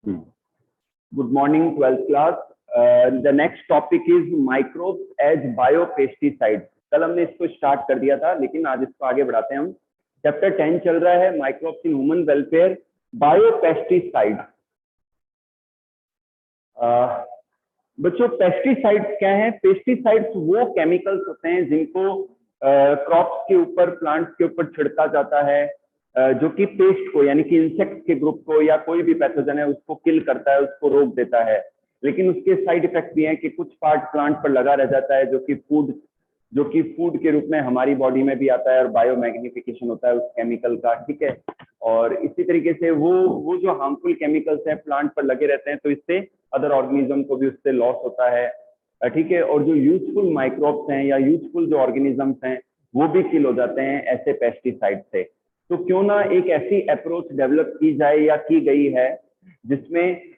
Good morning, 12th class. The next topic is microbes as biopesticides. कल हमने इसको start कर दिया था, लेकिन आज इसको आगे बढ़ाते हैं हम. चैप्टर 10 चल रहा है, microbes in human welfare, biopesticide. बच्चों, पेस्टिसाइड्स क्या है? पेस्टिसाइड्स वो केमिकल्स होते हैं जिनको क्रॉप्स के ऊपर, प्लांट्स के ऊपर छिड़का जाता है, जो कि पेस्ट को यानी कि इंसेक्ट के ग्रुप को या कोई भी पैथोजन है उसको किल करता है, उसको रोक देता है. लेकिन उसके साइड इफेक्ट भी हैं कि कुछ पार्ट प्लांट पर लगा रह जाता है जो कि फूड के रूप में हमारी बॉडी में भी आता है और बायोमैग्निफिकेशन होता है उस केमिकल का. ठीक है. और इसी तरीके से वो जो हार्मफुल केमिकल्स हैं प्लांट पर लगे रहते हैं, तो इससे अदर ऑर्गेनिज्म को भी उससे लॉस होता है. ठीक है. और जो यूजफुल माइक्रोब्स हैं या यूजफुल जो ऑर्गेनिजम्स हैं वो भी किल हो जाते हैं ऐसे पेस्टिसाइड से. तो क्यों ना एक ऐसी अप्रोच डेवलप की जाए या की गई है जिसमें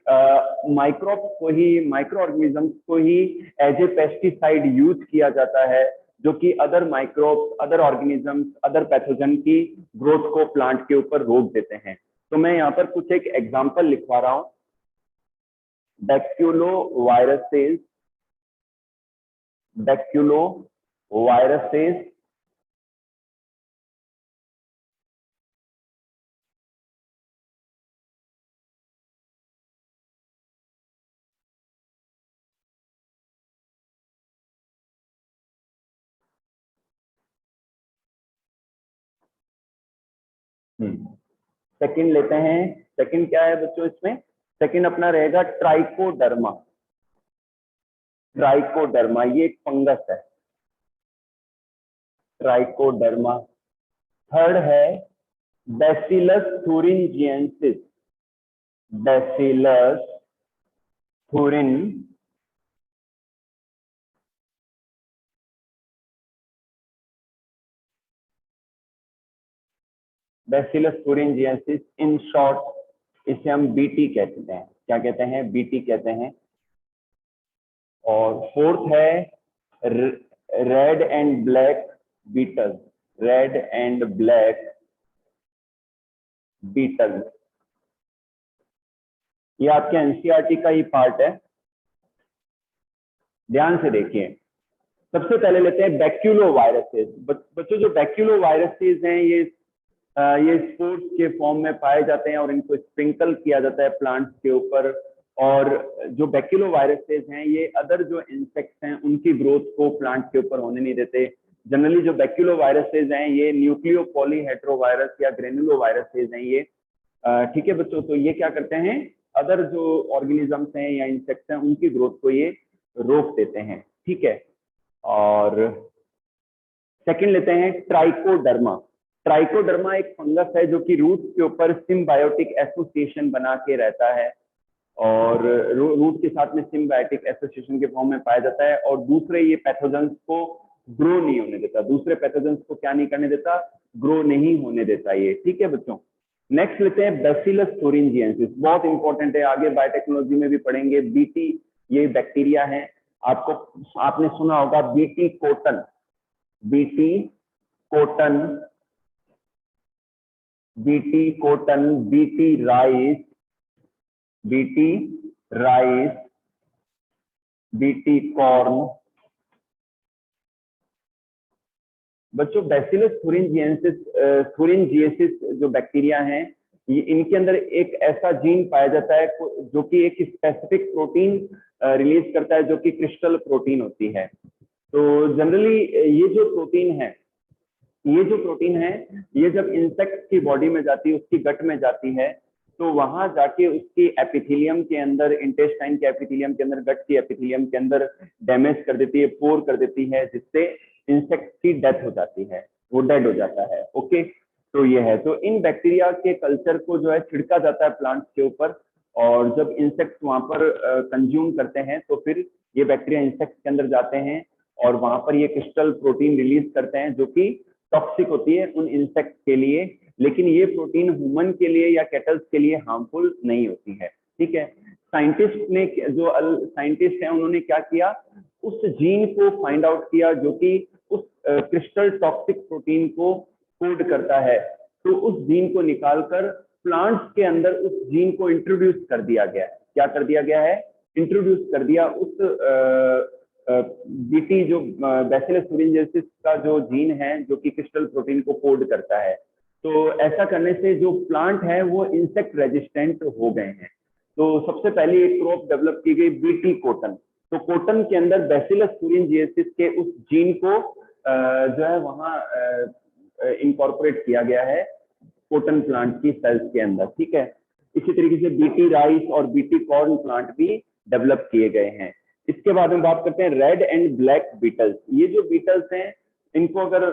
माइक्रोब्स को ही, माइक्रो ऑर्गेनिजम्स को ही एज ए पेस्टिसाइड यूज किया जाता है, जो कि other microbes, other organisms, other pathogen की ग्रोथ को प्लांट के ऊपर रोक देते हैं. तो मैं यहाँ पर कुछ एक एग्जाम्पल लिखवा रहा हूँ. बैक्यूलोवायरसेस, सेकंड लेते हैं. सेकंड क्या है बच्चों इसमें? सेकंड अपना रहेगा ट्राइकोडर्मा. ये एक फंगस है, ट्राइकोडर्मा. थर्ड है bacillus thuringiensis. Bacillus thuringiensis, in short इसे हम बीटी कहते हैं. क्या कहते हैं? बीटी कहते हैं. और फोर्थ है रेड एंड ब्लैक बीटल. ये आपके एनसीईआरटी का ही पार्ट है, ध्यान से देखिए. सबसे पहले लेते हैं बैक्यूलोवायरसेस. बच्चों, जो बैक्यूलोवायरसेस हैं ये स्पोर्स के फॉर्म में पाए जाते हैं और इनको स्प्रिंकल किया जाता है प्लांट्स के ऊपर. और जो बैक्यूलोवायरसेस हैं ये अदर जो इंसेक्ट्स हैं उनकी ग्रोथ को प्लांट के ऊपर होने नहीं देते. जनरली जो बैक्यूलोवायरसेस हैं ये न्यूक्लियोपॉलीहेड्रोवायरस या ग्रेनुलोवायरसेस हैं ये. ठीक है बच्चों. तो ये क्या करते हैं? अदर जो ऑर्गेनिजम्स हैं या इंसेक्ट्स हैं उनकी ग्रोथ को ये रोक देते हैं. ठीक है. और सेकंड लेते हैं ट्राइकोडर्मा एक फंगस है जो कि रूट के ऊपर सिम्बायोटिक एसोसिएशन बना के रहता है और रूट के साथ में सिम्बायोटिक एसोसिएशन के फॉर्म में पाया जाता है. और दूसरे ये पैथोजेंस को ग्रो नहीं होने देता. दूसरे पैथोजेंस को क्या नहीं करने देता? ग्रो नहीं होने देता ये. ठीक है बच्चों. नेक्स्ट लेते हैं बैसिलस थुरिंजिएंसिस. बहुत इंपॉर्टेंट है, आगे बायोटेक्नोलॉजी में भी पढ़ेंगे. बीटी ये बैक्टीरिया है. आपने सुना होगा BT cotton, BT rice, BT corn. बच्चों, बैसिलस थुरिंजिएसिस जो बैक्टीरिया हैं ये, इनके अंदर एक ऐसा जीन पाया जाता है जो कि एक स्पेसिफिक प्रोटीन रिलीज करता है जो कि क्रिस्टल प्रोटीन होती है. तो जनरली ये जो प्रोटीन है ये जब इंसेक्ट की बॉडी में जाती है, उसकी गट में जाती है, तो वहां जाके उसकी एपिथेलियम के अंदर, इंटेस्टाइन के एपिथेलियम के अंदर, गट की एपिथेलियम के अंदर डैमेज कर देती है, पोर कर देती है, जिससे इंसेक्ट की डेथ हो जाती है, वो डेड हो जाता है. ओके. तो ये है. तो इन बैक्टीरिया के कल्चर को जो है छिड़का जाता है प्लांट्स के ऊपर, और जब इंसेक्ट वहां पर कंज्यूम करते हैं तो फिर ये बैक्टीरिया इंसेक्ट के अंदर जाते हैं और वहां पर ये क्रिस्टल प्रोटीन रिलीज करते हैं जो कि टॉक्सिक होती है उन इंसेक्ट के लिए. लेकिन ये प्रोटीन ह्यूमन के लिए या कैटल्स के लिए हार्मफुल नहीं होती है. ठीक है. साइंटिस्ट हैं उन्होंने क्या किया? उस जीन को फाइंड आउट किया जो कि उस क्रिस्टल टॉक्सिक प्रोटीन को कोड करता है. तो उस जीन को निकालकर प्लांट्स के अंदर उस जीन को इंट्रोड्यूस कर दिया गया है। क्या कर दिया गया है? इंट्रोड्यूस कर दिया उस बीटी जो बैसिलस thuringiensis का जो जीन है जो कि क्रिस्टल प्रोटीन को कोड करता है। तो ऐसा करने से जो प्लांट है वो इंसेक्ट रेजिस्टेंट हो गए हैं। तो सबसे पहले एक क्रॉप डेवलप की गई बीटी कॉटन। तो कॉटन के अंदर बैसिलस thuringiensis के उस जीन को जो है वहां इनकॉर्पोरेट किया गया है कॉटन प्लांट की सेल्स के अंदर, ठीक है। इसी तरीके से बीटी राइस और बीटी कॉर्न प्लांट भी डेवलप किए गए हैं। इसके बाद में बात करते हैं रेड एंड ब्लैक बीटल्स। ये जो बीटल्स हैं इनको अगर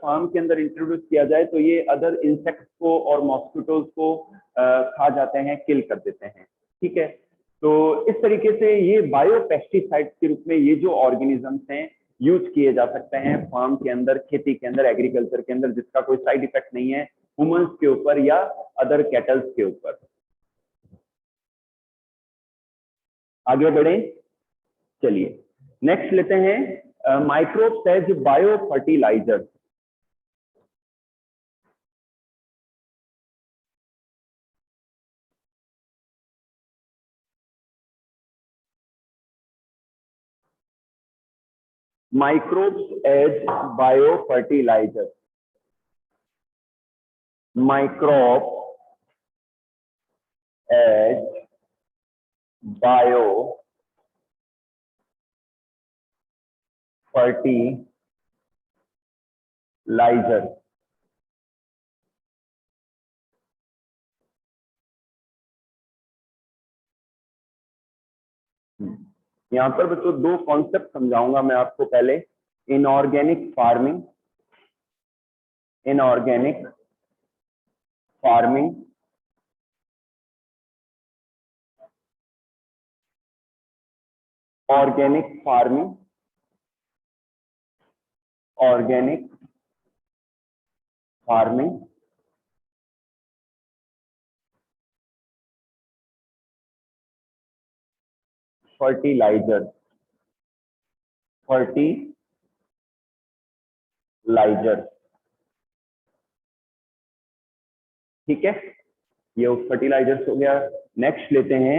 फार्म के अंदर इंट्रोड्यूस किया जाए तो ये अदर इंसेक्ट्स को और मॉस्किटोज को खा जाते हैं, किल कर देते हैं, ठीक है। तो इस तरीके से ये बायोपेस्टिसाइड्स के रूप में ये जो ऑर्गेनिजम्स हैं यूज किए जा सकते हैं फार्म के अंदर, खेती के अंदर, एग्रीकल्चर के अंदर, जिसका कोई साइड इफेक्ट नहीं है ह्यूमंस के ऊपर या अदर कैटल्स के ऊपर। आगे बढ़े, चलिए नेक्स्ट लेते हैं microbes as bio fertiliser. Microbes as bio fertiliser. Microbe as bio fertiliser. यहां पर बच्चों दो कॉन्सेप्ट समझाऊंगा मैं आपको पहले। Inorganic farming, inorganic farming, organic farming, organic farming, fertiliser, fertiliser, ठीक है। ये फर्टिलाइजर्स हो गया। नेक्स्ट लेते हैं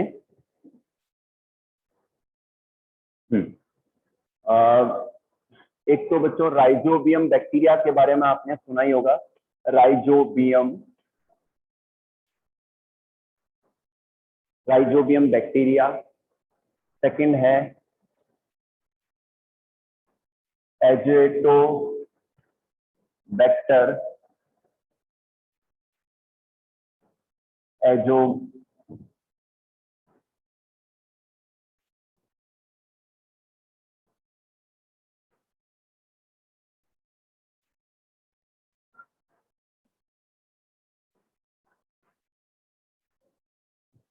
एक तो बच्चों राइजोबियम बैक्टीरिया के बारे में आपने सुना ही होगा। Rhizobium, rhizobium bacteria. सेकंड है एजोटोबैक्टर, एजो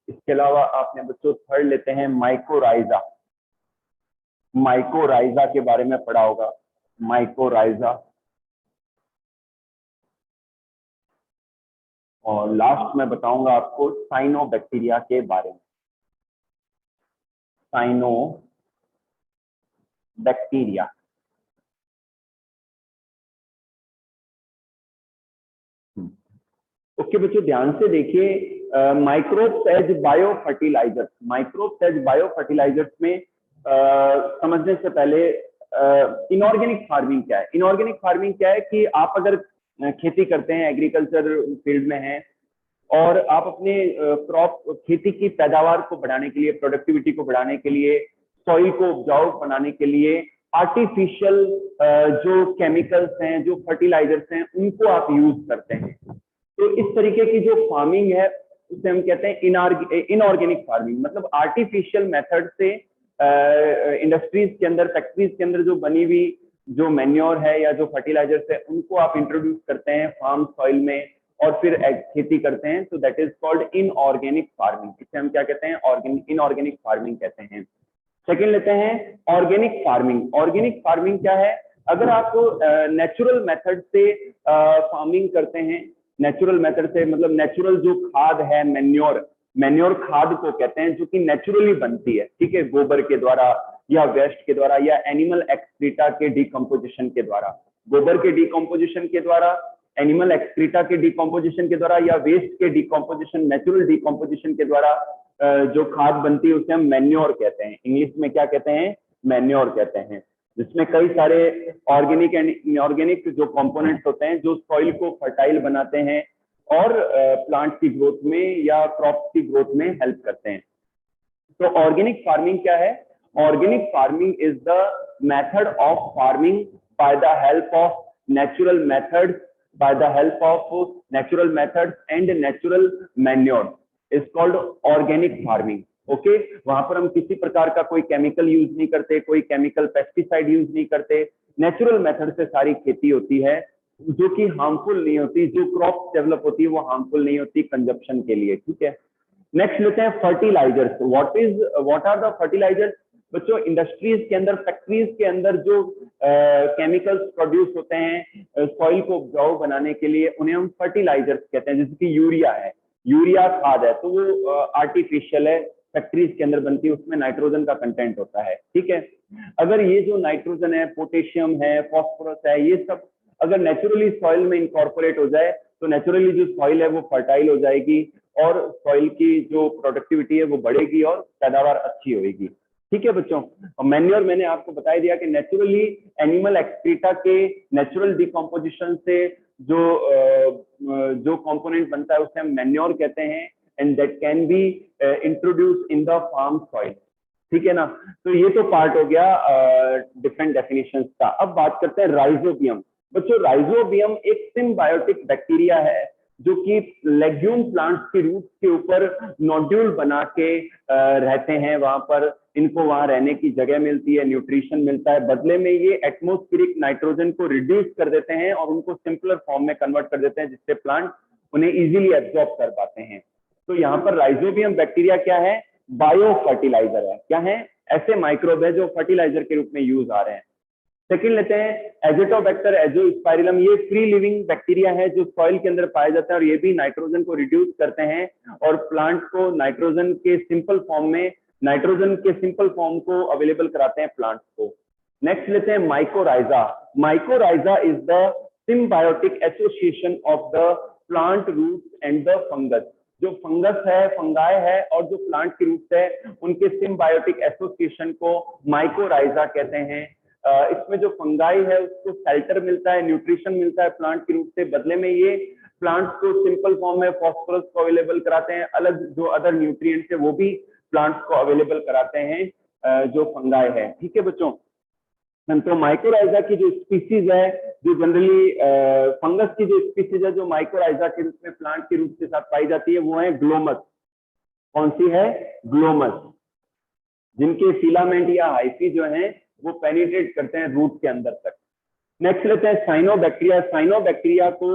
इसके अलावा आपने बच्चों थर्ड लेते हैं माइकोराइजा। माइकोराइजा के बारे में पढ़ा होगा, माइकोराइजा। और लास्ट में बताऊंगा आपको साइनोबैक्टीरिया के बारे में। साइनोबैक्टीरिया, ओके बच्चों ध्यान से देखिए। Microbes as bio fertilisers, microbes as bio fertilisers में समझने से पहले इनऑर्गेनिक फार्मिंग क्या है। इनऑर्गेनिक फार्मिंग क्या है कि आप अगर खेती करते हैं, एग्रीकल्चर फील्ड में हैं और आप अपने क्रॉप खेती की पैदावार को बढ़ाने के लिए, प्रोडक्टिविटी को बढ़ाने के लिए, सॉइल को उपजाऊ बनाने के लिए आर्टिफिशियल जो केमिकल्स हैं, जो फर्टिलाइजर्स हैं, उनको आप यूज करते हैं। तो इस तरीके की जो फार्मिंग है उसे हम कहते हैं इनऑर्गेनिक फार्मिंग। मतलब आर्टिफिशियल मेथड से इंडस्ट्रीज के अंदर, फैक्ट्रीज के अंदर जो बनी हुई जो मैन्योर है या जो फर्टिलाइजर्स है उनको आप इंट्रोड्यूस करते हैं फार्म सॉइल में और फिर खेती करते हैं। तो that is called inorganic farming. इसे हम क्या कहते हैं? इनऑर्गेनिक फार्मिंग कहते हैं। सेकेंड लेते हैं ऑर्गेनिक फार्मिंग। ऑर्गेनिक फार्मिंग क्या है? अगर आप नेचुरल मेथड से फार्मिंग करते हैं, नेचुरल मेथड से मतलब नेचुरल जो खाद है, मैन्योर खाद को कहते हैं, जो कि नेचुरली बनती है, ठीक है, गोबर के द्वारा या वेस्ट के द्वारा या एनिमल एक्सक्रीटा के डिकम्पोजिशन के द्वारा। गोबर के डिकम्पोजिशन के द्वारा, एनिमल एक्सक्रीटा के डिकम्पोजिशन के द्वारा या वेस्ट के डिकम्पोजिशन, नेचुरल डिकम्पोजिशन के द्वारा जो खाद बनती है उसे हम मैन्योर कहते हैं। इंग्लिश में क्या कहते हैं? मैन्योर कहते हैं, जिसमें कई सारे ऑर्गेनिक एंड इनऑर्गेनिक जो कंपोनेंट्स होते हैं जो सॉइल को फर्टाइल बनाते हैं और प्लांट की ग्रोथ में या क्रॉप की ग्रोथ में हेल्प करते हैं। तो ऑर्गेनिक फार्मिंग क्या है? Organic farming is the method of farming by the help of natural methods, by the help of natural methods and natural manure is called organic farming. Okay, वहां पर हम किसी प्रकार का कोई केमिकल यूज नहीं करते, कोई केमिकल पेस्टिसाइड यूज नहीं करते, नेचुरल मेथड से सारी खेती होती है जो कि हार्मफुल नहीं होती, जो क्रॉप डेवलप होती है वो हार्मफुल नहीं होती कंजप्शन के लिए। ठीक है, नेक्स्ट लेते हैं fertilisers. What are the fertilisers? बच्चों, इंडस्ट्रीज के अंदर, फैक्ट्रीज के अंदर जो केमिकल्स प्रोड्यूस होते हैं सॉइल को उपजाऊ बनाने के लिए, उन्हें हम फर्टिलाइजर्स कहते हैं। जैसे कि यूरिया है, यूरिया खाद है, तो वो आर्टिफिशियल है, फैक्ट्रीज के अंदर बनती है, उसमें नाइट्रोजन का कंटेंट होता है। ठीक है, अगर ये जो नाइट्रोजन है, पोटेशियम है, फॉस्फोरस है, ये सब अगर नेचुरली सॉइल में इंकॉर्पोरेट हो जाए तो नेचुरली जो सॉइल है वो फर्टाइल हो जाएगी और सॉइल की जो प्रोडक्टिविटी है वो बढ़ेगी और पैदावार अच्छी होगी। ठीक है बच्चों, और मैन्योर मैंने आपको बता दिया कि नेचुरली एनिमल एक्सक्रीटा के नेचुरल डिकम्पोजिशन से जो कंपोनेंट बनता है उसे हम मैन्योर कहते हैं, and that can be introduce in the farm soil. ठीक है ना, तो ये तो पार्ट हो गया डिफरेंट डेफिनेशंस का। अब बात करते हैं राइजोबियम। बच्चों, राइजोबियम एक सिम्बायोटिक बैक्टीरिया है जो कि लेग्यूम प्लांट्स के रूट के ऊपर नोड्यूल बना के रहते हैं। वहां पर इनको वहां रहने की जगह मिलती है, न्यूट्रिशन मिलता है, बदले में ये एटमोस्फेरिक नाइट्रोजन को रिड्यूस कर देते हैं और उनको सिंपलर फॉर्म में कन्वर्ट कर देते हैं, जिससे प्लांट उन्हें इजीली एब्जॉर्ब कर पाते हैं। तो यहाँ पर राइजोबियम बैक्टीरिया क्या है? बायो फर्टिलाइजर है। क्या है? ऐसे माइक्रोब है जो फर्टिलाइजर के रूप में यूज आ रहे हैं। सेकंड लेते हैं एजिटोबैक्टर एजोस्पाइरिलम। ये फ्री लिविंग बैक्टीरिया है जो सॉइल के अंदर पाया जाता है और ये भी नाइट्रोजन को रिड्यूस करते हैं और प्लांट को नाइट्रोजन के सिंपल फॉर्म को अवेलेबल कराते हैं प्लांट्स को। नेक्स्ट लेते हैं mycorrhiza. Mycorrhiza is the symbiotic association of the plant root and the fungus. जो फंगस है, फंगाई है और जो प्लांट की रूट्स है, उनके सिम्बायोटिक एसोसिएशन को माइकोराइजा कहते हैं। इसमें जो फंगाई है उसको शेल्टर मिलता है, न्यूट्रिशन मिलता है प्लांट के रूप से, बदले में ये प्लांट्स को सिंपल फॉर्म में फॉस्फोरस को अवेलेबल कराते हैं, अलग जो अदर न्यूट्रिएंट्स है वो भी प्लांट्स को अवेलेबल कराते हैं जो फंगाई है। ठीक है बच्चों, तो माइकोराइजा की जो स्पीसीज है, जो जनरली फंगस की जो स्पीसीज है जो माइकोराइजा के रूप में प्लांट के रूप के साथ पाई जाती है, वो है ग्लोमस। कौन सी है? ग्लोमस, जिनके फिलामेंट या हाइफी जो है वो पेनिट्रेट करते हैं रूट के अंदर तक। नेक्स्ट लेते हैं साइनोबैक्टीरिया। साइनोबैक्टीरिया को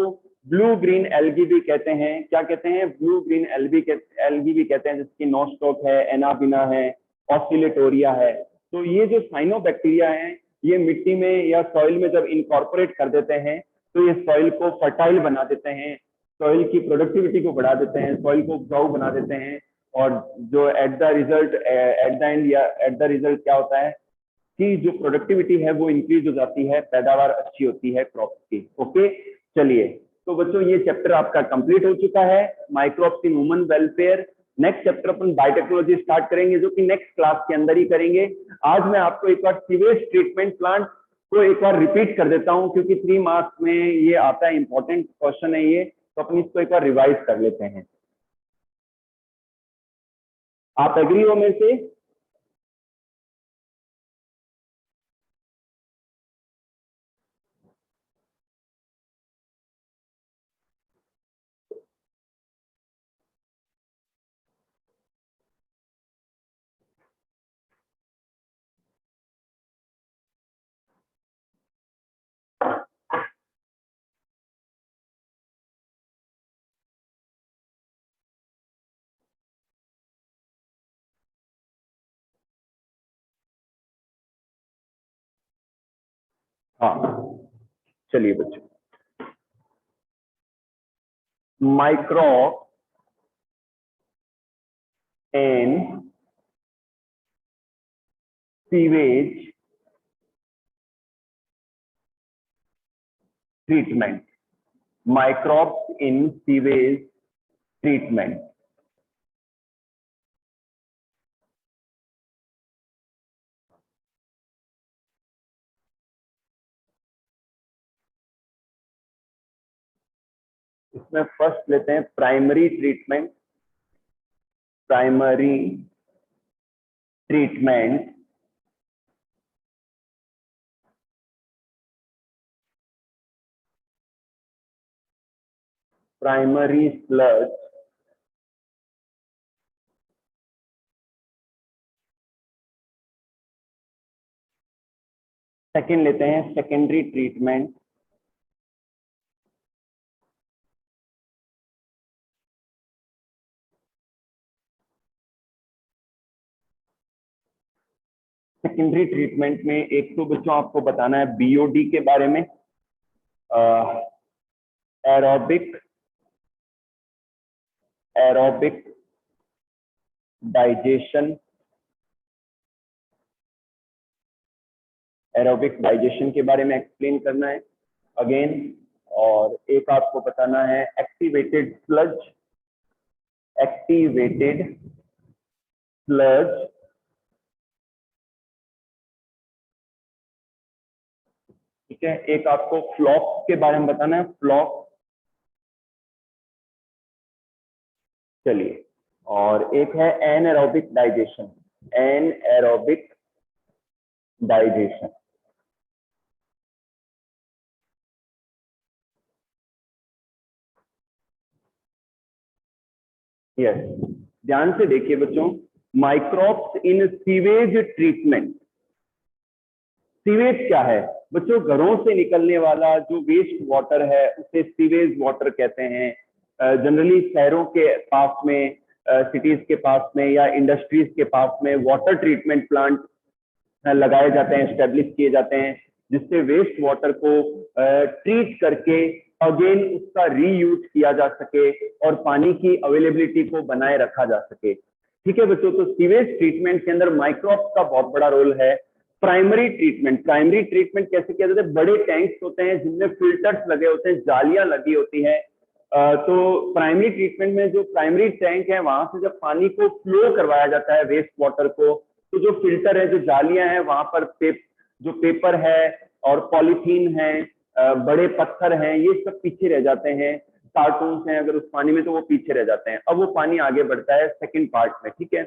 ब्लू ग्रीन एल्गी भी कहते हैं। क्या कहते हैं? ब्लू ग्रीन एल्गी भी कहते हैं, जिसकी नोस्टॉक है, एनाबिना है, ऑसिलेटोरिया है। तो ये जो साइनोबैक्टीरिया है ये मिट्टी में या सॉइल में जब इनकॉर्पोरेट कर देते हैं तो ये सॉइल को फर्टाइल बना देते हैं, सॉइल की प्रोडक्टिविटी को बढ़ा देते हैं, सॉइल को उपजाऊ बना देते हैं, और जो एट द रिजल्ट क्या होता है कि जो प्रोडक्टिविटी है वो इंक्रीज हो जाती है, पैदावार अच्छी होती है क्रॉप की। ओके, चलिए, तो बच्चों ये चैप्टर आपका कंप्लीट हो चुका है, microbes in human welfare. Next chapter upon biotechnology start करेंगे, जो कि नेक्स्ट क्लास के अंदर ही करेंगे। आज मैं आपको एक बार सीवेज ट्रीटमेंट प्लांट को एक बार रिपीट कर देता हूं, क्योंकि 3 मार्क्स में ये आता है, इंपॉर्टेंट क्वेश्चन है ये, तो अपन इसको एक बार रिवाइज कर लेते हैं। आप एग्री हो मेरे से? हाँ, चलिए बच्चों, micro and sewage treatment. microbes in sewage treatment. इसमें फर्स्ट लेते हैं primary treatment. Primary treatment primary sludge, second लेते हैं सेकेंडरी ट्रीटमेंट। सेकेंडरी ट्रीटमेंट में एक तो बच्चों आपको बताना है बीओडी के बारे में, एरोबिक डाइजेशन। एरोबिक डाइजेशन के बारे में एक्सप्लेन करना है अगेन। और एक आपको बताना है एक्टिवेटेड स्लज। ठीक है। एक आपको फ्लॉक्स के बारे में बताना है, फ्लॉक्स। चलिए, और एक है anaerobic digestion. Anaerobic digestion, yes. ध्यान से देखिए बच्चों, microbes in sewage treatment. Sewage क्या है बच्चों? घरों से निकलने वाला जो वेस्ट वाटर है उसे सीवेज वाटर कहते हैं। जनरली शहरों के पास में, सिटीज के पास में या इंडस्ट्रीज के पास में वाटर ट्रीटमेंट प्लांट लगाए जाते हैं, एस्टेब्लिश किए जाते हैं, जिससे वेस्ट वाटर को ट्रीट करके अगेन उसका रीयूज किया जा सके और पानी की अवेलेबिलिटी को बनाए रखा जा सके। ठीक है बच्चों, तो सीवेज ट्रीटमेंट के अंदर माइक्रोब्स का बहुत बड़ा रोल है। प्राइमरी ट्रीटमेंट कैसे किया जाता है? बड़े टैंक्स होते हैं जिनमें फिल्टर्स लगे होते हैं, जालियां लगी होती हैं। तो प्राइमरी ट्रीटमेंट में जो प्राइमरी टैंक है वहां से जब पानी को फ्लो करवाया जाता है वेस्ट वाटर को, तो जो फिल्टर है, जो जालियां हैं, वहां पर जो पेपर है और पॉलीथीन है, बड़े पत्थर हैं, ये सब पीछे रह जाते हैं। कार्टून्स हैं अगर उस पानी में तो वो पीछे रह जाते हैं। अब वो पानी आगे बढ़ता है सेकंड पार्ट में। ठीक है,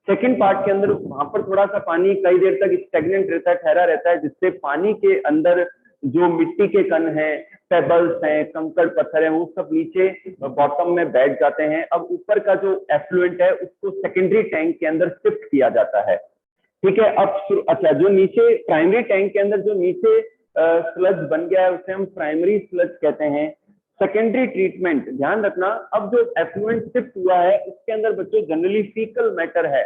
सेकंड पार्ट के अंदर वहां पर थोड़ा सा पानी कई देर तक स्टेगनेंट रहता है, ठहरा रहता है, जिससे पानी के अंदर जो मिट्टी के कण हैं, पेबल्स हैं, कंकड़ पत्थर हैं, वो सब नीचे बॉटम में बैठ जाते हैं। अब ऊपर का जो एफ्लुएंट है उसको सेकेंडरी टैंक के अंदर शिफ्ट किया जाता है। ठीक है, अब अच्छा, जो नीचे प्राइमरी टैंक के अंदर जो नीचे स्लज बन गया है उसे हम प्राइमरी स्लज कहते हैं। सेकेंडरी ट्रीटमेंट, ध्यान रखना, अब जो एफ्लुएंट शिफ्ट हुआ है उसके अंदर बच्चों जनरली फीकल मैटर है,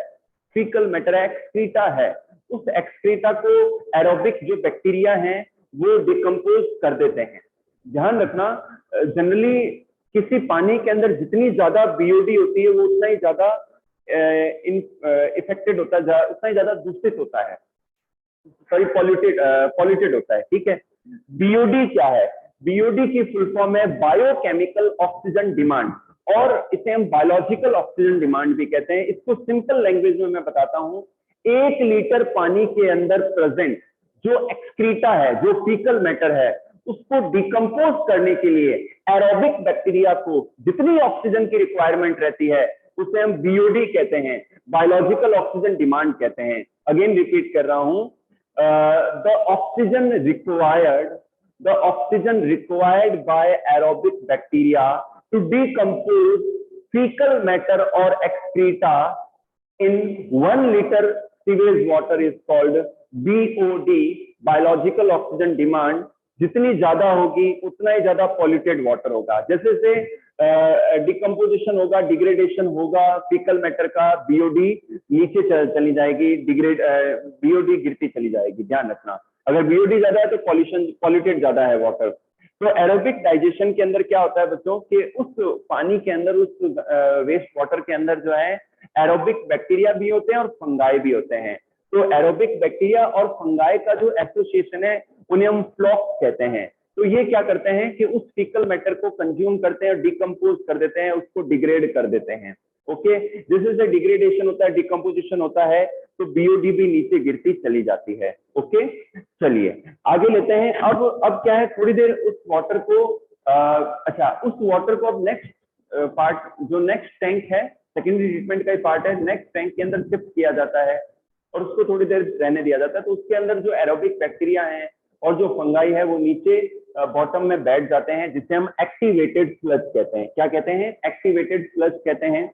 एक्सक्रीटा है। उस एक्सक्रीटा को एरोबिक जो बैक्टीरिया हैं वो डिकम्पोज कर देते हैं। ध्यान रखना, जनरली किसी पानी के अंदर जितनी ज्यादा बीओडी होती है वो उतना ही ज्यादा इफेक्टेड होता है, उतना ही ज्यादा दूषित होता है, सॉरी पॉल्यूटेड होता है। ठीक है, बीओडी क्या है? बीओडी की फुल फॉर्म है बायोकेमिकल ऑक्सीजन डिमांड, और इसे हम बायोलॉजिकल ऑक्सीजन डिमांड भी कहते हैं। इसको सिंपल लैंग्वेज में मैं बताता हूं। 1 लीटर पानी के अंदर प्रेजेंट जो एक्सक्रीटा है, जो फीकल मैटर है, उसको डिकम्पोज करने के लिए एरोबिक बैक्टीरिया को जितनी ऑक्सीजन की रिक्वायरमेंट रहती है उसे हम बीओडी कहते हैं, बायोलॉजिकल ऑक्सीजन डिमांड कहते हैं। अगेन रिपीट कर रहा हूं, the oxygen required by aerobic bacteria to decompose fecal matter or excreta in 1 liter sewage water is called BOD, biological oxygen demand। जितनी ज्यादा होगी उतना ही ज्यादा पॉल्यूटेड वाटर होगा। जैसे जैसे डिकम्पोजिशन होगा, डिग्रेडेशन होगा फीकल मैटर का, बीओडी नीचे चली जाएगी, बीओडी गिरती चली जाएगी। ध्यान रखना, अगर बीओडी ज्यादा है तो पॉल्यूटेड ज्यादा है वाटर। तो एरोबिक डाइजेशन के अंदर क्या होता है बच्चों कि उस पानी के अंदर, उस वेस्ट वाटर के अंदर जो है एरोबिक बैक्टीरिया भी होते हैं और फंगाई भी होते हैं। तो एरोबिक बैक्टीरिया और फंगाई का जो एसोसिएशन है उन्हें हम फ्लॉक्स कहते हैं। तो ये क्या करते हैं कि उस फीकल मैटर को कंज्यूम करते हैं और डिकम्पोज कर देते हैं, उसको डिग्रेड कर देते हैं। ओके, जैसे जैसे डिग्रेडेशन होता है, डिकम्पोजिशन होता है, तो बीओडी भी नीचे गिरती चली जाती है। ओके, चलिए आगे लेते हैं। अब क्या है, थोड़ी देर उस वाटर को अच्छा, उस वाटर को अब नेक्स्ट पार्ट, जो नेक्स्ट टैंक है, सेकेंडरी ट्रीटमेंट का ही पार्ट है, नेक्स्ट टैंक के अंदर शिफ्ट किया जाता है और उसको थोड़ी देर रहने दिया जाता है। तो उसके अंदर जो एरोबिक बैक्टीरिया हैं और जो फंगाई है वो नीचे बॉटम में बैठ जाते हैं, जिसे हम एक्टिवेटेड स्लज कहते हैं। क्या कहते हैं? एक्टिवेटेड स्लज कहते हैं।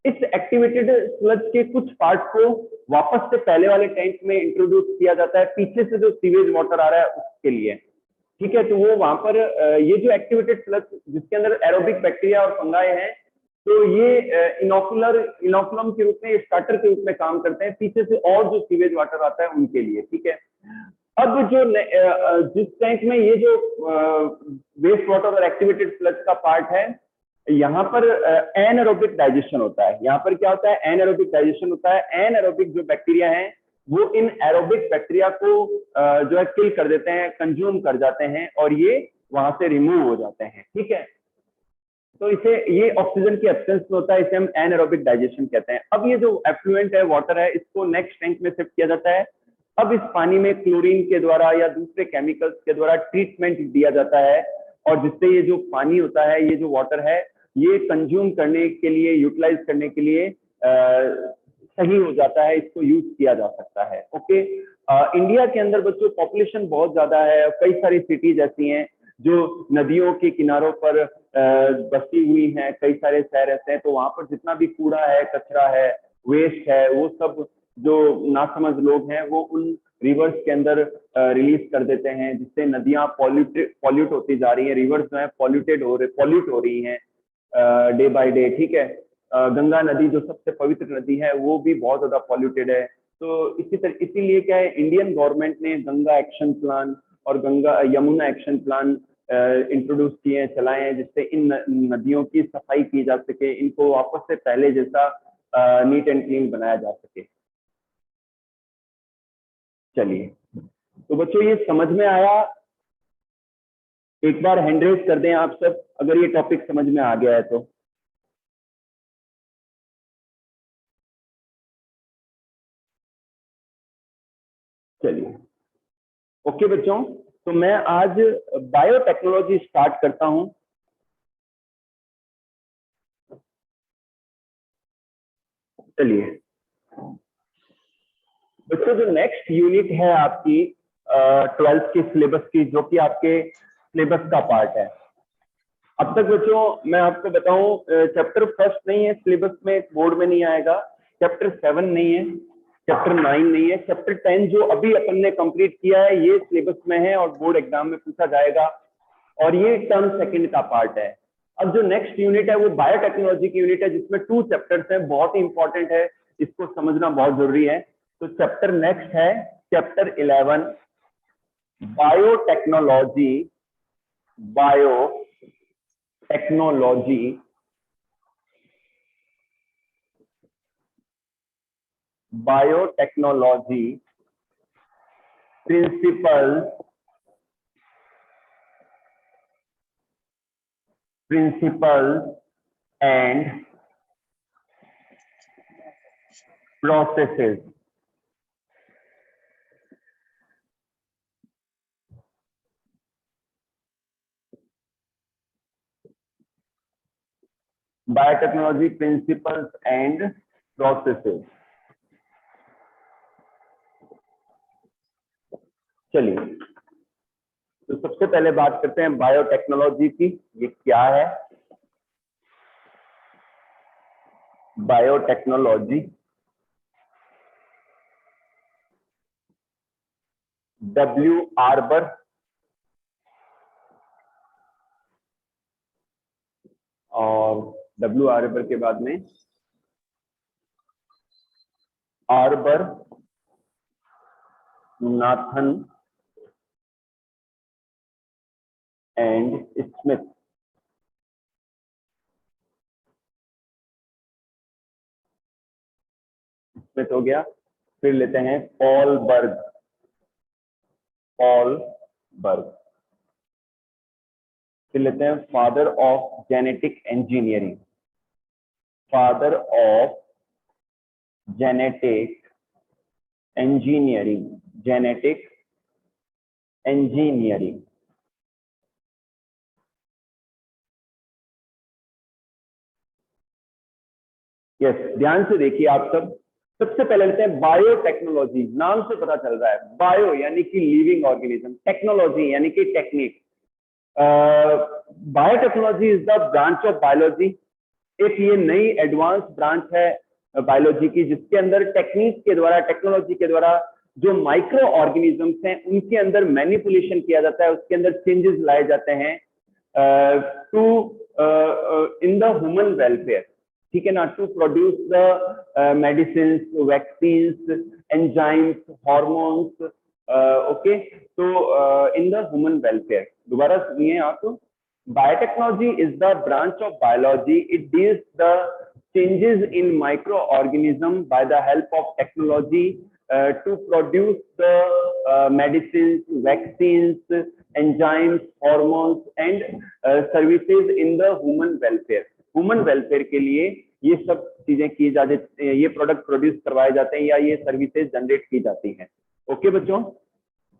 इस एक्टिवेटेड स्लज के कुछ पार्ट को वापस से पहले वाले टैंक में इंट्रोड्यूस किया जाता है, पीछे से जो सीवेज वाटर आ रहा है उसके लिए। ठीक है, तो वो वहां पर ये जो एक्टिवेटेड स्लज जिसके अंदर एरोबिक बैक्टीरिया और फंगाई है, तो ये इनोकुलम के रूप में, स्टार्टर के रूप में काम करते हैं पीछे से, और जो सीवेज वाटर आता है उनके लिए। ठीक है, अब जो जिस टैंक में ये जो वेस्ट वाटर और एक्टिवेटेड स्लज का पार्ट है, यहाँ पर एनएरोबिक डाइजेशन होता है। यहाँ पर क्या होता है? एनएरोबिक डाइजेशन होता है। एनएरोबिक जो बैक्टीरिया हैं वो इन एरोबिक बैक्टीरिया को जो है किल कर देते हैं, कंज्यूम कर जाते हैं और ये वहां से रिमूव हो जाते हैं। ठीक है, तो इसे, ये ऑक्सीजन की एब्सेंस में होता है, इसे हम एनएरोबिक डाइजेशन कहते हैं। अब ये जो एफ्लुएंट है, वाटर है, इसको नेक्स्ट टैंक में शिफ्ट किया जाता है। अब इस पानी में क्लोरीन के द्वारा या दूसरे केमिकल्स के द्वारा ट्रीटमेंट दिया जाता है, और जिससे ये जो पानी होता है, ये जो वाटर है, ये कंज्यूम करने के लिए, यूटिलाइज करने के लिए सही हो जाता है, इसको यूज किया जा सकता है। ओके, इंडिया के अंदर बच्चों पॉपुलेशन बहुत ज्यादा है, कई सारी सिटीज ऐसी हैं जो नदियों के किनारों पर बसी हुई हैं, कई सारे शहर ऐसे हैं, तो वहां पर जितना भी कूड़ा है, कचरा है, वेस्ट है, वो सब जो नासमझ लोग हैं वो उन रिवर्स के अंदर रिलीज कर देते हैं, जिससे नदियां पॉल्यूट होती जा रही हैं, रिवर्स जो है पॉल्यूट हो रही हैं डे बाय डे। ठीक है, गंगा नदी जो सबसे पवित्र नदी है वो भी बहुत ज्यादा पॉल्यूटेड है। तो इसीलिए क्या है, इंडियन गवर्नमेंट ने गंगा एक्शन प्लान और Ganga Yamuna action plan introduce किए हैं, चलाए हैं, जिससे इन नदियों की सफाई की जा सके, इनको वापस से पहले जैसा नीट एंड क्लीन बनाया जा सके। चलिए, तो बच्चों ये समझ में आया? एक बार हैंड रेज कर दें आप सब अगर ये टॉपिक समझ में आ गया है तो। चलिए, ओके बच्चों, तो मैं आज बायोटेक्नोलॉजी स्टार्ट करता हूं। चलिए बच्चों, जो नेक्स्ट यूनिट है आपकी 12th की सिलेबस की, जो कि आपके सिलेबस का पार्ट है। अब तक बच्चों मैं आपको बताऊं, चैप्टर फर्स्ट नहीं है सिलेबस में, बोर्ड में नहीं आएगा। चैप्टर 7 नहीं है, चैप्टर 9 नहीं है, चैप्टर 10 जो अभी अपन ने कंप्लीट किया है ये सिलेबस में है और बोर्ड एग्जाम में पूछा जाएगा, और ये टर्म सेकंड का पार्ट है। अब जो नेक्स्ट यूनिट है वो बायोटेक्नोलॉजी की यूनिट है, जिसमें 2 चैप्टर्स हैं, बहुत ही इंपॉर्टेंट है, इसको समझना बहुत जरूरी है। तो चैप्टर नेक्स्ट है chapter 11, biotechnology. Biotechnology biotechnology principles and processes. Biotechnology principles and processes. चलिए, तो सबसे पहले बात करते हैं बायोटेक्नोलॉजी की। ये क्या है बायोटेक्नोलॉजी? डब्ल्यू आर्बर, और डब्ल्यू आर्बर के बाद में arbor, Nathan and Smith. Smith हो गया। फिर लेते हैं पॉल बर्ग। फिर लेते हैं father of genetic engineering, father of genetic engineering, genetic engineering. Yes, ध्यान से देखिए आप सब। सबसे पहले लेते हैं बायोटेक्नोलॉजी। नाम से पता चल रहा है, बायो यानी कि लिविंग ऑर्गेनिज्म, टेक्नोलॉजी यानी कि technique. Biotechnology is the branch of biology. एक ये नई एडवांस ब्रांच है बायोलॉजी की, जिसके अंदर टेक्निक के द्वारा, टेक्नोलॉजी के द्वारा जो माइक्रो ऑर्गेनिजम्स हैं उनके अंदर मैनिपुलेशन किया जाता है, उसके अंदर चेंजेस लाए जाते हैं to in the human welfare. ठीक है ना, to produce the medicine, vaccines, enzymes, hormones, okay, तो इन द ह्यूमन वेलफेयर। दोबारा सुनिए आप, biotechnology is the branch of biology, it deals the changes in microorganism by the help of technology to produce the medicines, vaccines, enzymes, hormones and services in the human welfare। Human welfare के लिए ये सब चीजें की जाती, ये product produce करवाए जाते हैं या ये सर्विसेज जनरेट की जाती हैं। ओके बच्चों,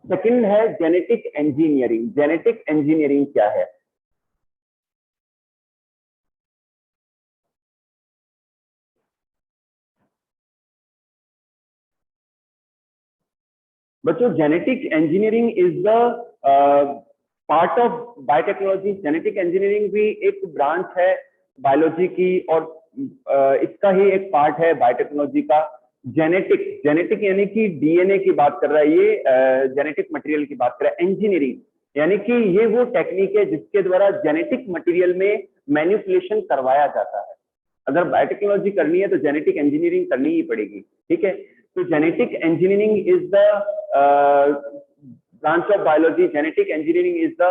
सेकंड है जेनेटिक इंजीनियरिंग। जेनेटिक इंजीनियरिंग क्या है? बच्चों, genetic engineering is the part of biotechnology. Genetic engineering भी एक ब्रांच है बायोलॉजी की और इसका ही एक पार्ट है बायोटेक्नोलॉजी का। जेनेटिक, जेनेटिक यानी कि डीएनए की बात कर रहा है ये, जेनेटिक मटेरियल की बात कर रहा है। इंजीनियरिंग यानी कि ये वो टेक्निक है जिसके द्वारा जेनेटिक मटेरियल में मैनिपुलेशन करवाया जाता है। अगर बायोटेक्नोलॉजी करनी है तो जेनेटिक इंजीनियरिंग करनी ही पड़ेगी। ठीक है, तो genetic engineering is the branch of biology। genetic engineering is the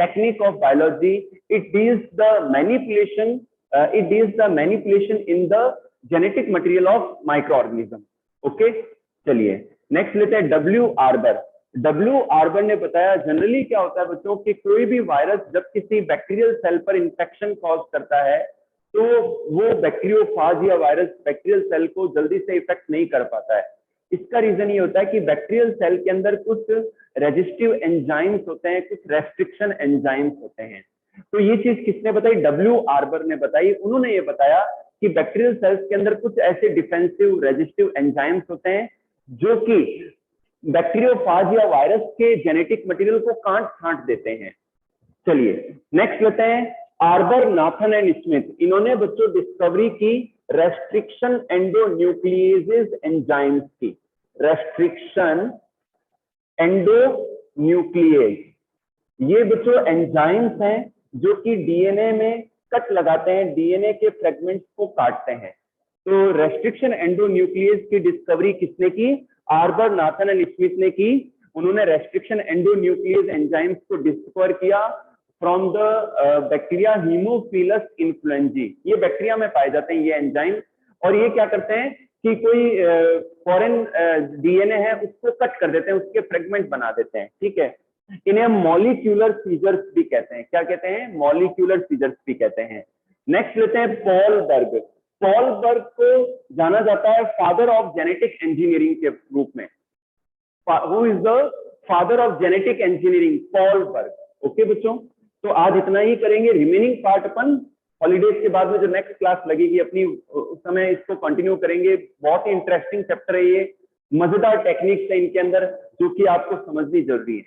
technique of biology, it deals the manipulation, it deals the manipulation in the genetic material of microorganism। okay, चलिए next लेते हैं W arbor. W arbor ने बताया generally क्या होता है बच्चों कि कोई भी वायरस जब किसी बैक्टीरियल सेल पर इंफेक्शन कॉज करता है तो वो बैक्टीरियोफाज या वायरस बैक्टीरियल सेल को जल्दी से इफेक्ट नहीं कर पाता है। इसका रीजन ये होता है कि बैक्टीरियल सेल के अंदर कुछ रेजिस्टिव एंजाइम्स होते हैं, कुछ रेस्ट्रिक्शन एंजाइम्स होते हैं। तो ये चीज किसने बताई? डब्ल्यू आर्बर ने बताई। उन्होंने ये बताया कि बैक्टीरियल सेल्स के अंदर कुछ ऐसे डिफेंसिव रेजिस्टिव एंजाइम्स होते हैं जो कि बैक्टीरियोफाज या वायरस के जेनेटिक मटेरियल को काट छांट देते हैं। चलिए नेक्स्ट लेते हैं आर्बर, नाथन एंड स्मिथ। इन्होंने बच्चों डिस्कवरी की रेस्ट्रिक्शन एंडोन्यूक्लिएजेस एंजाइम्स की। रेस्ट्रिक्शन एंडोन्यूक्लिएज, ये बच्चों एंजाइम्स हैं जो कि डीएनए में कट लगाते हैं, डीएनए के फ्रेगमेंट्स को काटते हैं। तो रेस्ट्रिक्शन एंडोन्यूक्लिएज की डिस्कवरी किसने की? आर्बर, नाथन एंड स्मिथ ने की। उन्होंने रेस्ट्रिक्शन एंडोन्यूक्लिएज एंजाइम्स को डिस्कवर किया from the bacteria Haemophilus influenzae. ये बैक्टीरिया में पाए जाते हैं ये एंजाइम, और ये क्या करते हैं कि कोई फॉरेन डीएनए है उसको कट कर देते हैं, उसके फ्रेगमेंट बना देते हैं। ठीक है, इन्हें मॉलिक्यूलर सीजर्स भी कहते हैं। क्या कहते हैं? मॉलिक्यूलर सीजर्स भी कहते हैं। नेक्स्ट लेते हैं पॉल बर्ग। पॉल बर्ग को जाना जाता है फादर ऑफ जेनेटिक इंजीनियरिंग के रूप में। Who is the father of genetic engineering? Paul Berg. Okay बच्चों, तो आज इतना ही करेंगे। रिमेनिंग पार्ट अपन हॉलीडेज के बाद में जो नेक्स्ट क्लास लगेगी अपनी, उस समय इसको कंटिन्यू करेंगे। बहुत ही इंटरेस्टिंग चैप्टर है ये, मजेदार टेक्निक्स है इनके अंदर जो कि आपको समझनी जरूरी है।